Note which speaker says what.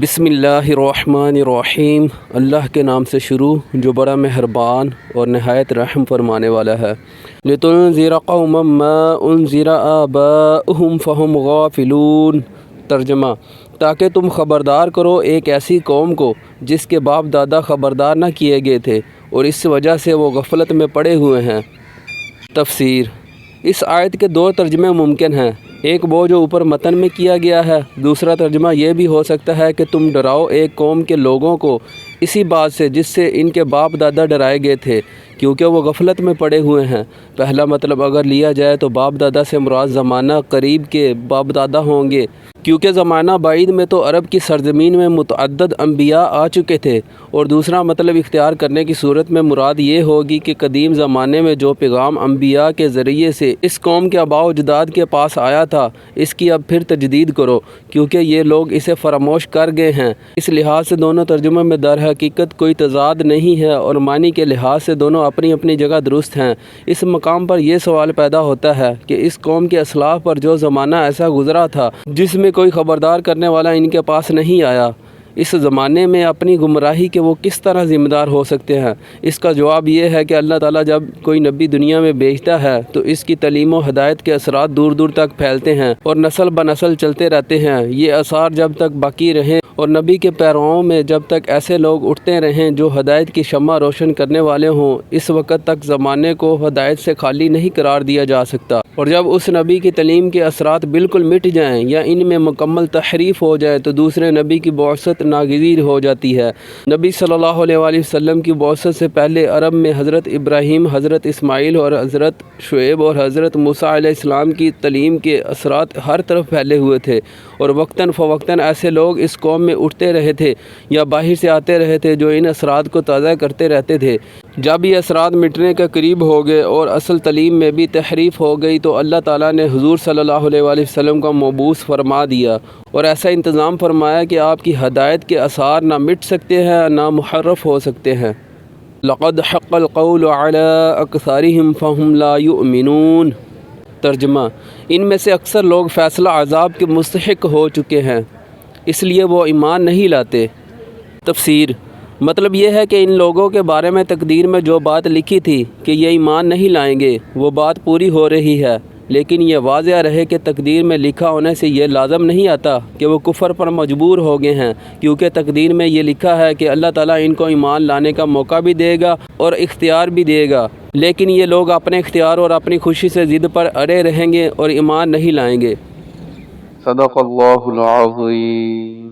Speaker 1: بسم اللہ الرحمن الرحیم، اللہ کے نام سے شروع جو بڑا مہربان اور نہایت رحم فرمانے والا ہے۔ لِتُنذِرَ قَوْمًا مَّا أُنذِرَ آبَاؤُهُمْ فَهُمْ غَافِلُونَ۔ ترجمہ: تاکہ تم خبردار کرو ایک ایسی قوم کو جس کے باپ دادا خبردار نہ کیے گئے تھے اور اس وجہ سے وہ غفلت میں پڑے ہوئے ہیں۔ تفسیر: اس آیت کے دو ترجمے ممکن ہیں، ایک وہ جو اوپر متن میں کیا گیا ہے، دوسرا ترجمہ یہ بھی ہو سکتا ہے کہ تم ڈراؤ ایک قوم کے لوگوں کو اسی بات سے جس سے ان کے باپ دادا ڈرائے گئے تھے کیونکہ وہ غفلت میں پڑے ہوئے ہیں۔ پہلا مطلب اگر لیا جائے تو باپ دادا سے مراد زمانہ قریب کے باپ دادا ہوں گے، کیونکہ زمانہ بعید میں تو عرب کی سرزمین میں متعدد انبیاء آ چکے تھے، اور دوسرا مطلب اختیار کرنے کی صورت میں مراد یہ ہوگی کہ قدیم زمانے میں جو پیغام انبیاء کے ذریعے سے اس قوم کے آباء و اجداد کے پاس آیا تھا اس کی اب پھر تجدید کرو، کیونکہ یہ لوگ اسے فراموش کر گئے ہیں۔ اس لحاظ سے دونوں ترجموں میں در حقیقت کوئی تضاد نہیں ہے اور معنی کے لحاظ سے دونوں اپنی اپنی جگہ درست ہیں۔ اس مقام پر یہ سوال پیدا ہوتا ہے کہ اس قوم کے اسلاف پر جو زمانہ ایسا گزرا تھا جس میں کوئی خبردار کرنے والا ان کے پاس نہیں آیا، اس زمانے میں اپنی گمراہی کے وہ کس طرح ذمہ دار ہو سکتے ہیں؟ اس کا جواب یہ ہے کہ اللہ تعالیٰ جب کوئی نبی دنیا میں بھیجتا ہے تو اس کی تعلیم و ہدایت کے اثرات دور دور تک پھیلتے ہیں اور نسل بہ نسل چلتے رہتے ہیں۔ یہ اثار جب تک باقی رہیں اور نبی کے پیروؤں میں جب تک ایسے لوگ اٹھتے رہیں جو ہدایت کی شمع روشن کرنے والے ہوں، اس وقت تک زمانے کو ہدایت سے خالی نہیں قرار دیا جا سکتا، اور جب اس نبی کی تعلیم کے اثرات بالکل مٹ جائیں یا ان میں مکمل تحریف ہو جائے تو دوسرے نبی کی بعثت ناگزیر ہو جاتی ہے۔ نبی صلی اللہ علیہ وآلہ وسلم کی بعثت سے پہلے عرب میں حضرت ابراہیم، حضرت اسماعیل اور حضرت شعیب اور حضرت موسیٰ علیہ السلام کی تعلیم کے اثرات ہر طرف پھیلے ہوئے تھے، اور وقتاً فوقتاً ایسے لوگ اس قوم میں اٹھتے رہے تھے یا باہر سے آتے رہے تھے جو ان اثرات کو تازہ کرتے رہتے تھے۔ جب یہ اثرات مٹنے کے قریب ہو گئے اور اصل تعلیم میں بھی تحریف ہو گئی تو اللہ تعالیٰ نے حضور صلی اللہ علیہ وآلہ وسلم کا مبعوث فرما دیا اور ایسا انتظام فرمایا کہ آپ کی ہدایت کے اثار نہ مٹ سکتے ہیں نہ محرف ہو سکتے ہیں۔ لَقَدْ حَقَّ الْقَوْلُ عَلَىٰ أَكْثَرِهِمْ فَهُمْ لَا يُؤْمِنُونَ۔ ترجمہ: ان میں سے اکثر لوگ فیصلہ عذاب کے مستحق ہو چکے ہیں، اس لیے وہ ایمان نہیں لاتے۔ تفسیر: مطلب یہ ہے کہ ان لوگوں کے بارے میں تقدیر میں جو بات لکھی تھی کہ یہ ایمان نہیں لائیں گے وہ بات پوری ہو رہی ہے، لیکن یہ واضح رہے کہ تقدیر میں لکھا ہونے سے یہ لازم نہیں آتا کہ وہ کفر پر مجبور ہو گئے ہیں، کیونکہ تقدیر میں یہ لکھا ہے کہ اللہ تعالیٰ ان کو ایمان لانے کا موقع بھی دے گا اور اختیار بھی دے گا، لیکن یہ لوگ اپنے اختیار اور اپنی خوشی سے ضد پر اڑے رہیں گے اور ایمان نہیں لائیں گے۔
Speaker 2: صدق اللہ العظیم۔